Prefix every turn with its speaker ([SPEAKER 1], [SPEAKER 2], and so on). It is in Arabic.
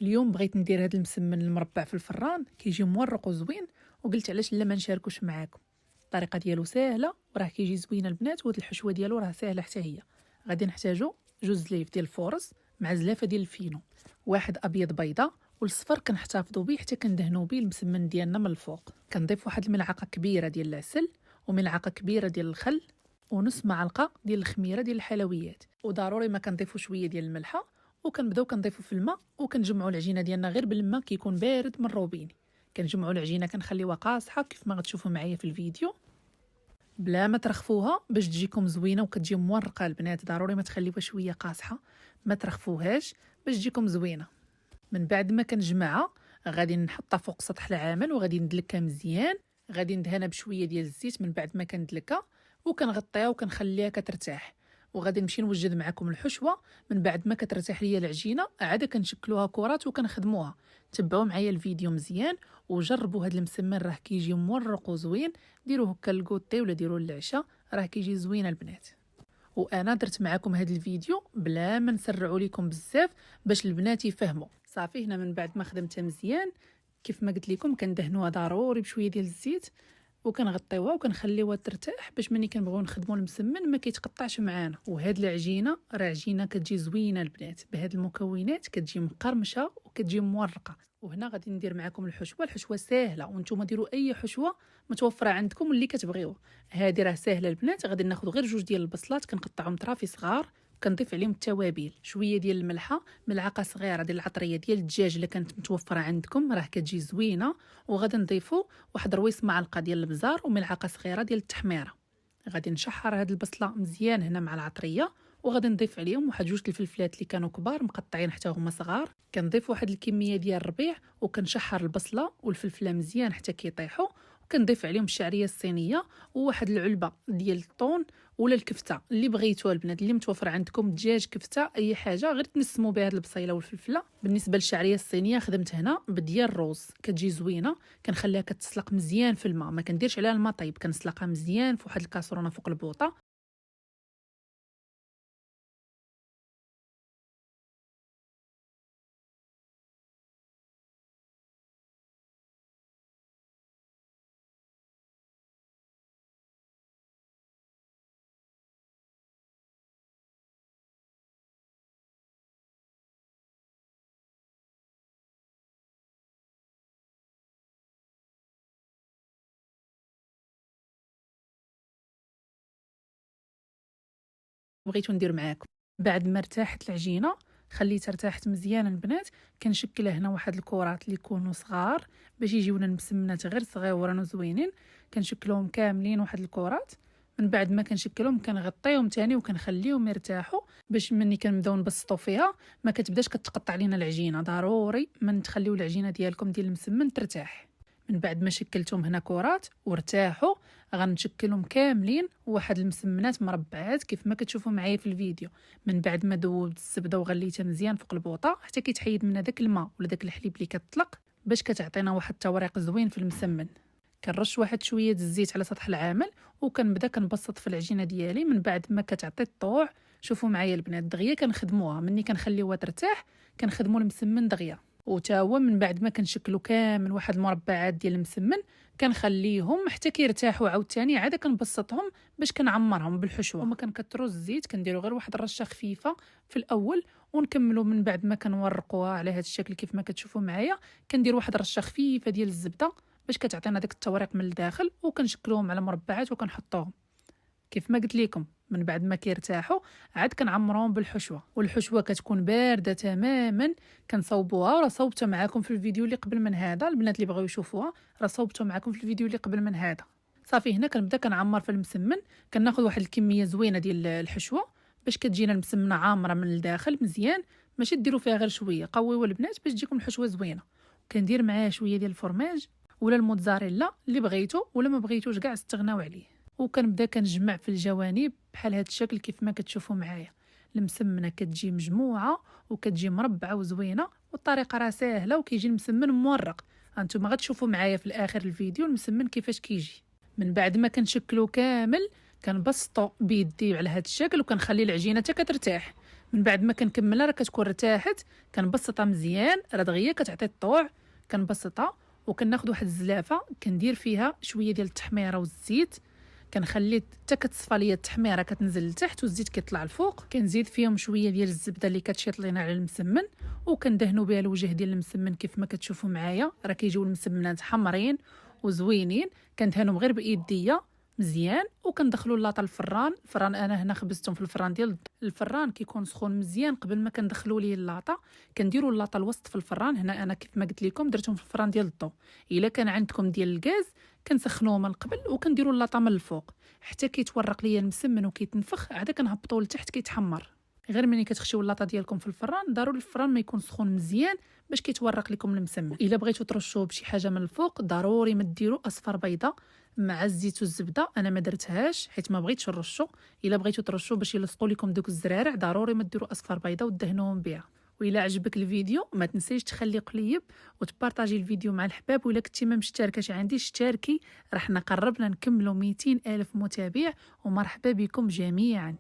[SPEAKER 1] اليوم بغيت ندير هذا المسمن المربع في الفران كيجي مورق وزوين، وقلت علاش لا ما نشاركوش معاكم. الطريقه ديالو ساهله وراه كيجي زوين البنات، وهاد الحشوه ديالو راه ساهله حتى هي. غادي نحتاجو جوج ليف ديال الفورص مع زلافه ديال الفينو، واحد ابيض بيضه، والصفر كنحتفظوا به حتى كندهنوا به المسمن ديالنا من الفوق. كنضيف واحد الملعقه كبيره ديال العسل وملعقه كبيره ديال الخل ونص معلقه ديال الخميره ديال الحلويات، وضروري ما كنضيفوا شويه ديال الملحه. وكنبداو كنضيفوا في الماء وكنجمعوا العجينه ديالنا غير بالماء كيكون بارد من الروبيني. كنجمعوا العجينه كنخليوها قاصحه كيف ما غتشوفوا معايا في الفيديو، بلا ما ترخفوها باش تجيكم زوينه وكتجي مورقه البنات. ضروري ما تخليوها شويه قاصحه، ما ترخفوهاش باش تجيكم زوينه. من بعد ما كنجمعها غادي نحطها فوق سطح العمل وغادي ندلكها مزيان. غادي ندهنها بشويه ديال الزيت من بعد ما كندلكها، وكنغطيها وكنخليها كترتاح. وغادي نمشي نوجد معكم الحشوه. من بعد ما كترتاح ليا العجينه عاد كنشكلوها كرات وكنخدموها. تبعوا معايا الفيديو مزيان وجربوا هذا المسمن، راه كيجي مورق وزوين. ديروه هكا للكوطي ولا ديروه للعشاء، راه كيجي زوين البنات. وانا درت معكم هذا الفيديو بلا ما نسرعوا لكم بزاف باش البنات يفهموا. صافي هنا من بعد ما خدمتها مزيان كيف ما قلت لكم كندهنوها ضروري بشويه ديال الزيت وكنغطيوها وكنخليوها ترتاح باش ملي كنبغيو نخدموا المسمن ما كيتقطعش معانا. وهاد العجينه راه عجينه كتجي زوينه البنات، بهاد المكونات كتجي مقرمشه وكتجي مورقه. وهنا غادي ندير معكم الحشوه ساهله، وانتم ديروا اي حشوه متوفره عندكم اللي كتبغيوه. هذه راه ساهله البنات. غادي ناخذ غير جوج ديال البصلات كنقطعهم طرافي صغار، كنضيف عليهم التوابل، شويه ديال الملحه، ملعقه صغيره ديال العطريه ديال الدجاج الا كانت متوفره عندكم راه كتجي زوينه. وغادي نضيفوا واحد رويس معلقه ديال البزار وملعقه صغيره ديال التحميره. غادي نشحر هاد البصله مزيان هنا مع العطريه، وغادي نضيف عليهم واحد جوج الفلفلات اللي كانوا كبار مقطعين حتى هما صغار. كنضيف واحد الكميه ديال الربيع وكنشحر البصله والفلفله مزيان حتى كيطيحوا. وكنضيف عليهم الشعريه الصينيه وواحد العلبه ديال الطون ولا الكفته اللي بغيتوها البنات، اللي متوفر عندكم دجاج كفته اي حاجه غير تنسموا بها هاد البصيله والفلفله. بالنسبه للشعريه الصينيه خدمت هنا بديال الروز كتجي زوينه. كنخليها كتسلق مزيان في الماء، ما كنديرش عليها الماء طيب، كنسلقها مزيان في واحد الكاسرونه فوق البوطه. بغيتو ندير معاكم بعد ما ارتاحت العجينه، خليتها ارتاحت مزيان البنات، كنشكلها هنا واحد الكرات اللي يكونوا صغار باش يجيونا المسمنات غير صغيورين وزوينين. كنشكلهم كاملين واحد الكرات. من بعد ما كنشكلهم كنغطيهم تاني وكنخليهم يرتاحوا باش ملي كنبداو نبسطوا فيها ما كتبداش كتقطع لينا العجينه. ضروري ما تخليو العجينه ديالكم ديال المسمن ترتاح. من بعد ما شكلتهم هنا كرات وارتاحوا غنشكلهم كاملين واحد المسمنات مربعات كيف ما كتشوفوا معايا في الفيديو. من بعد ما ذوبت الزبده وغليتها مزيان فوق البوطه حتى كيتحيد منها داك الماء ولا داك الحليب اللي كتطلق باش كتعطينا واحد التوريق زوين في المسمن. كنرش واحد شويه الزيت على سطح العمل وكنبدا كنبسط في العجينه ديالي. من بعد ما كتعطي الطوع شوفوا معايا البنات دغيا كنخدموها، مني كنخليوها ترتاح كنخدموا المسمن دغيا. وتا هو من بعد ما كنشكلوا كامل واحد المربعات ديال المسمن كنخليهم حتى كيرتاحوا عاوتاني عاد كنبسطهم باش كنعمرهم بالحشوه. وما كنكثروا الزيت، كنديروا غير واحد الرشه خفيفه في الاول ونكملوا من بعد ما كنورقوها على هذا الشكل كيف ما كتشوفوا معايا. كندير واحد الرشه خفيفه ديال الزبده باش كتعطينا داك التوريق من الداخل، وكنشكلوهم على مربعات وكنحطوهم كيف ما قلت لكم. من بعد ما كيرتاحوا عاد كنعمرهم بالحشوه، والحشوه كتكون بارده تماما. كنصوبوها، راه صوبتها معكم في الفيديو اللي قبل من هذا البنات اللي بغاو يشوفوها، راه صوبتها معكم في الفيديو اللي قبل من هذا. صافي هنا كنبدا كنعمر في المسمن. كناخذ واحد الكميه زوينه ديال الحشوه باش كتجينا المسمنه عامره من الداخل مزيان، ماشي ديروا فيها غير شويه، قويوا البنات باش تجيكم الحشوه زوينه. كندير معاها شويه ديال الفرماج ولا الموتزاريلا اللي بغيتو، ولا ما بغيتوش كاع استغناو عليه. وكنبدا كنجمع في الجوانب بحال هذا الشكل كيف ما كتشوفوا معايا. المسمنه كتجي مجموعه وكتجي مربعه وزوينه، والطريقه راه ساهله وكيجي المسمن مورق. انتم غتشوفوا معايا في الاخر الفيديو المسمن كيفاش كيجي. من بعد ما كنشكلو كامل كنبسطو بيدي على هذا الشكل وكنخلي العجينه حتى كترتاح. من بعد ما كنكملها راه كتكون ارتاحت، كنبسطها مزيان، راه دغيا كتعطي الطوع. كنبسطها وكناخذ واحد الزلافه كندير فيها شويه ديال التحميره والزيت، كنخلي حتى كتصفى ليا التحميره كتنزل لتحت والزيت كيطلع الفوق. كنزيد فيهم شويه ديال الزبده اللي كتشيط لينا على المسمن، وكندهنوا بها الوجه ديال المسمن كيف ما كتشوفوا معايا. راه كيجيو المسمنات حمرين وزوينين. كندهنهم غير بايديا مزيان وكندخلوا اللاطه الفران انا هنا خبزتهم في الفران ديال الفران كيكون سخون مزيان. قبل ما كندخلوا ليه اللاطه كنديروا اللاطه الوسط في الفران. هنا انا كيف ما قلت لكم درتهم في الفران ديال الضو. الا كان عندكم ديال الغاز كنسخنوه من قبل وكنديروا اللاطه من الفوق حتى كيتورق ليا المسمن وكيتنفخ، عاد كنهبطوه لتحت كيتحمر. غير ملي كتخشيو اللاطه ديالكم في الفران ضروري الفران ما يكون سخون مزيان باش كيتورق لكم المسمن. الا بغيتو ترشوه بشي حاجه من الفوق ضروري ما ديروا اصفر بيضه مع الزيت والزبده. انا ما درتهاش حيت ما بغيتش نرشو. الا بغيتو ترشوه باش يلصقوا لكم دوك الزرارع ضروري ما ديروا اصفر بيضه ودهنوهم بها. وإلا عجبك الفيديو ما تنسيش تخلي قليب وتبارطاجي الفيديو مع الحباب. وإلا كنتي ما مشتركاش عندي اشتركي، راح قربنا نكملوا 200 ألف متابع. ومرحبا بكم جميعا.